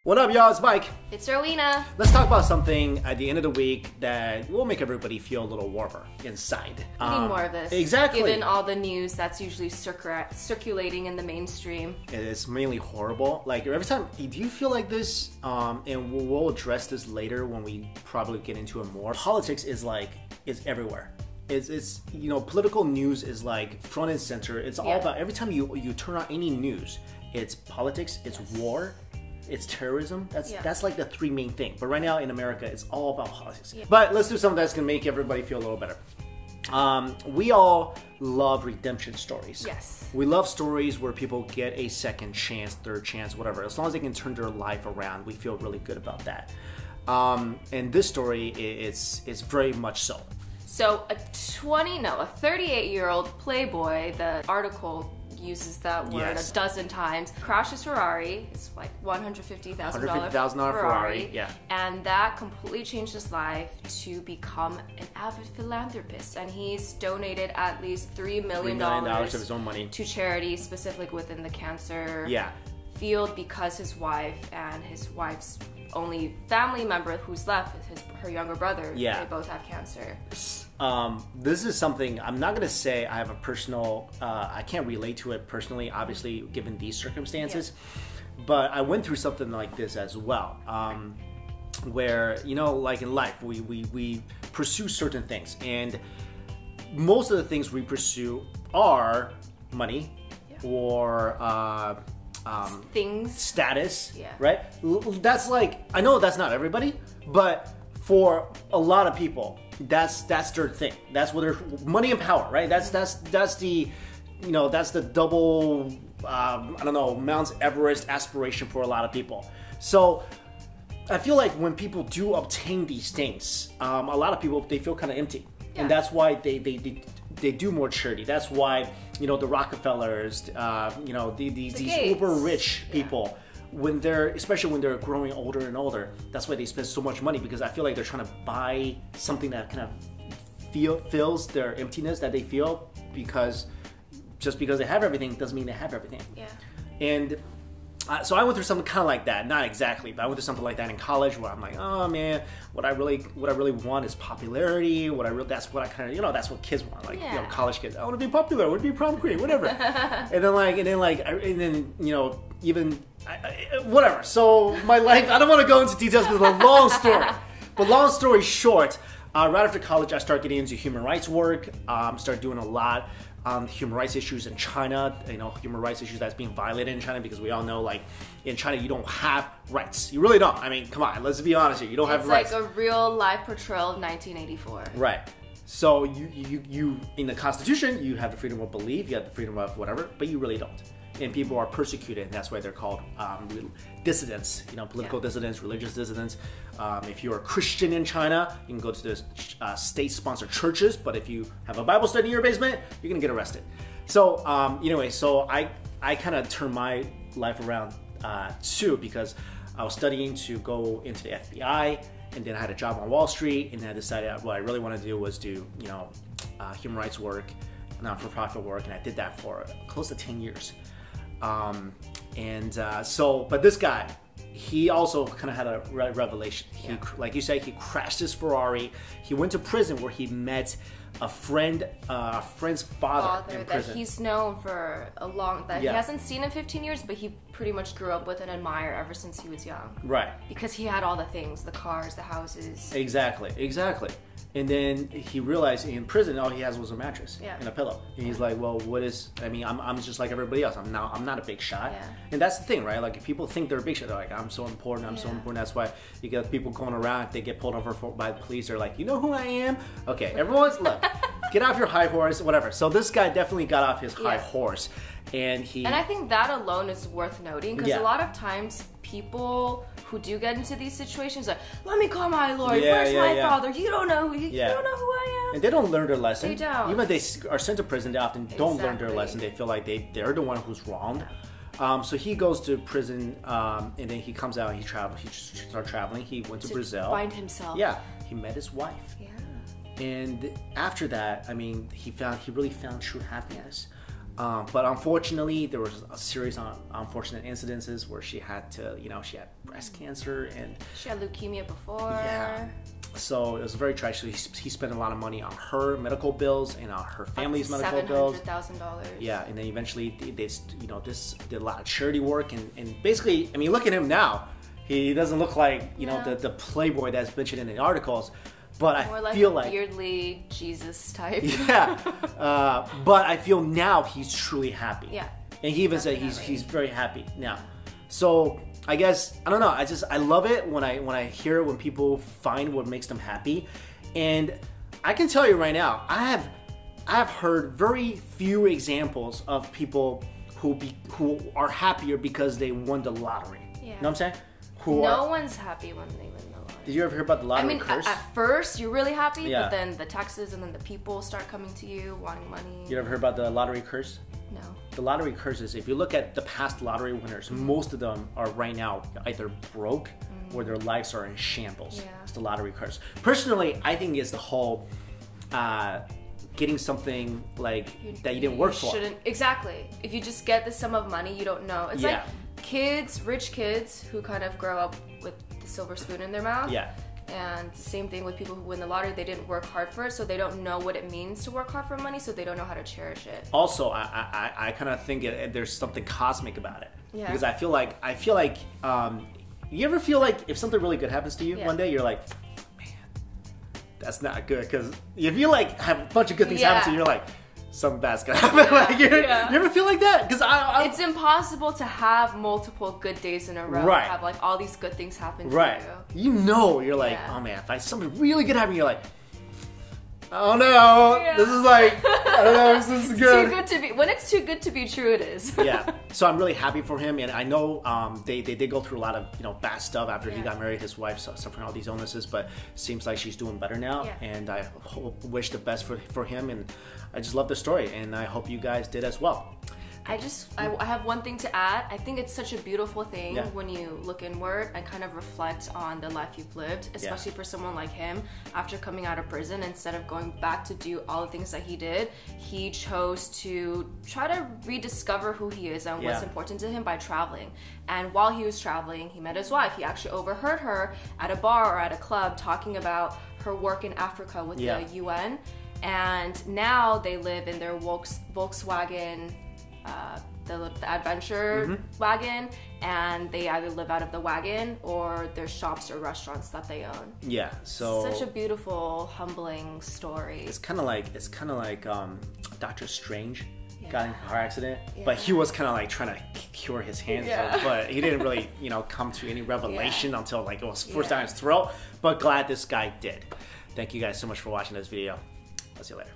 What up, y'all? It's Mike. It's Rowena. Let's talk about something at the end of the week that will make everybody feel a little warmer inside. We need more of this. Exactly. Given all the news that's usually circulating in the mainstream. It's mainly horrible. Like, every time, do you feel like this? And we'll address this later when we probably get into it more. Politics is everywhere. It's you know, political news is like front and center. It's all about, every time you turn on any news, it's politics, it's war, it's terrorism. That's like the three main thing. But right now in America, it's all about politics. But let's do something that's gonna make everybody feel a little better. We all love redemption stories. Yes. We love stories where people get a second chance, third chance, whatever. As long as they can turn their life around, we feel really good about that. And this story is very much so. So a 38-year-old Playboy, the article uses that word a dozen times, crashed his Ferrari. It's like $150,000 Ferrari. Yeah. And that completely changed his life to become an avid philanthropist. And he's donated at least $3 million of his own money to charities, specifically within the cancer field, because his wife and his wife's only family member who's left is her younger brother. They both have cancer. This is something I'm not gonna say I have a personal, I can't relate to it personally, obviously, given these circumstances, but I went through something like this as well, where, you know, like in life, we pursue certain things, and most of the things we pursue are money or things, status, right? That's like, I know that's not everybody, but for a lot of people, that's their thing. That's what their money and power, right? That's the, you know, that's the double, I don't know, Mount Everest aspiration for a lot of people. So I feel like when people do obtain these things, a lot of people, they feel kind of empty, and that's why they do more charity. That's why, you know, the Rockefellers, you know, these uber rich people, when especially when they're growing older and older, that's why they spend so much money, because I feel like they're trying to buy something that kind of fills their emptiness that they feel, because just because they have everything doesn't mean they have everything. And so I went through something kind of like that, not exactly, but I went through something like that in college, where I'm like, oh man, what I really want is popularity. That's what I kind of, you know, that's what kids want, like, you know, college kids. I want to be popular, I want to be prom queen, whatever. and then you know, even whatever. So my life, I don't want to go into details because it's a long story. But long story short, right after college, I started getting into human rights work. Started doing a lot on human rights issues in China, you know, human rights issues that's being violated in China, because we all know, like, in China, you don't have rights. You really don't. I mean, come on, let's be honest here. You don't have rights. It's like a real life portrayal of 1984. Right. So you in the Constitution, you have the freedom of belief, you have the freedom of whatever, but you really don't. And people are persecuted, and that's why they're called dissidents, you know, political dissidents, religious dissidents. If you're a Christian in China, you can go to the state-sponsored churches, but if you have a Bible study in your basement, you're gonna get arrested. So anyway, so I kind of turned my life around too, because I was studying to go into the FBI, and then I had a job on Wall Street, and then I decided what I really want to do was do, you know, human rights work, not-for-profit work, and I did that for close to 10 years. But this guy, he also kind of had a revelation. Like you said, he crashed his Ferrari. He went to prison where he met a friend's father in prison. That he's known for a long time. He hasn't seen in 15 years, but he pretty much grew up with and admired ever since he was young. Right. Because he had all the things, the cars, the houses. Exactly. And then he realized in prison, all he has was a mattress and a pillow. And he's like, well, I'm just like everybody else. I'm not a big shot. And that's the thing, right? Like, if people think they're a big shot, they're like, I'm so important, I'm so important. That's why you get people going around, if they get pulled over by the police, they're like, you know who I am? Okay, everyone's, look, get off your high horse, whatever. So this guy definitely got off his high horse. And I think that alone is worth noting, because a lot of times people who do get into these situations like, let me call my lawyer, where's my father? You don't know who I am. And they don't learn their lesson. They don't. Even if they are sent to prison, they often don't learn their lesson. They feel like they're the one who's wronged. So he goes to prison, and then he comes out and he starts traveling. He went to Brazil. Find himself. Yeah. He met his wife. And after that, I mean, he really found true happiness. But unfortunately, there was a series of unfortunate incidences where she had to, she had breast cancer and she had leukemia before. Yeah. So it was very tragic. He spent a lot of money on her medical bills and on her family's medical bills. $700,000. Yeah, and then eventually they this did a lot of charity work and basically, I mean, look at him now. He doesn't look like the Playboy that's mentioned in the articles. But more I feel like weirdly Jesus type. Yeah, but I feel now he's truly happy. Yeah, and he even said he's very happy now. So I guess I don't know. I love it when I hear when people find what makes them happy, and I can tell you right now, I have heard very few examples of people who are happier because they won the lottery. Yeah. You know what I'm saying? No one's happy when they win the lottery. Did you ever hear about the lottery curse? At first you're really happy, but then the taxes and then the people start coming to you wanting money. You ever heard about the lottery curse? No. The lottery curse is, if you look at the past lottery winners, most of them are right now either broke or their lives are in shambles. Yeah. It's the lottery curse. Personally, I think it's the whole getting something that you didn't work for. Exactly. If you just get the sum of money, you don't know. It's like rich kids who kind of grow up with the silver spoon in their mouth. Yeah. And the same thing with people who win the lottery. They didn't work hard for it, so they don't know what it means to work hard for money, so they don't know how to cherish it. Also, I kind of think there's something cosmic about it. Yeah. Because I feel like, you ever feel like if something really good happens to you one day, you're like, man, that's not good. Because if you have a bunch of good things happen to you, you're like, something bad's gonna happen. You ever feel like that? Because it's impossible to have multiple good days in a row. Right. Have all these good things happen to you. You're like, oh man, if something really good happened, you're like, oh no, this is I don't know, this is good. Too good to be. When it's too good to be true, it is. Yeah. So I'm really happy for him, and I know they did go through a lot of bad stuff after he got married. His wife suffering all these illnesses, but it seems like she's doing better now, and I wish the best for him, and I just love the story, and I hope you guys did as well. I have one thing to add. I think it's such a beautiful thing when you look inward and kind of reflect on the life you've lived, especially for someone like him. After coming out of prison, instead of going back to do all the things that he did, he chose to try to rediscover who he is and what's important to him by traveling. And while he was traveling, he met his wife. He actually overheard her at a bar or at a club talking about her work in Africa with the UN. And now they live in their Volkswagen, the adventure wagon, and they either live out of the wagon or their shops or restaurants that they own. Yeah, so such a beautiful, humbling story. It's kind of like Doctor Strange got in a car accident, but he was kind of trying to cure his hands, but he didn't really come to any revelation until it was forced down his throat. But glad this guy did. Thank you guys so much for watching this video. I'll see you later.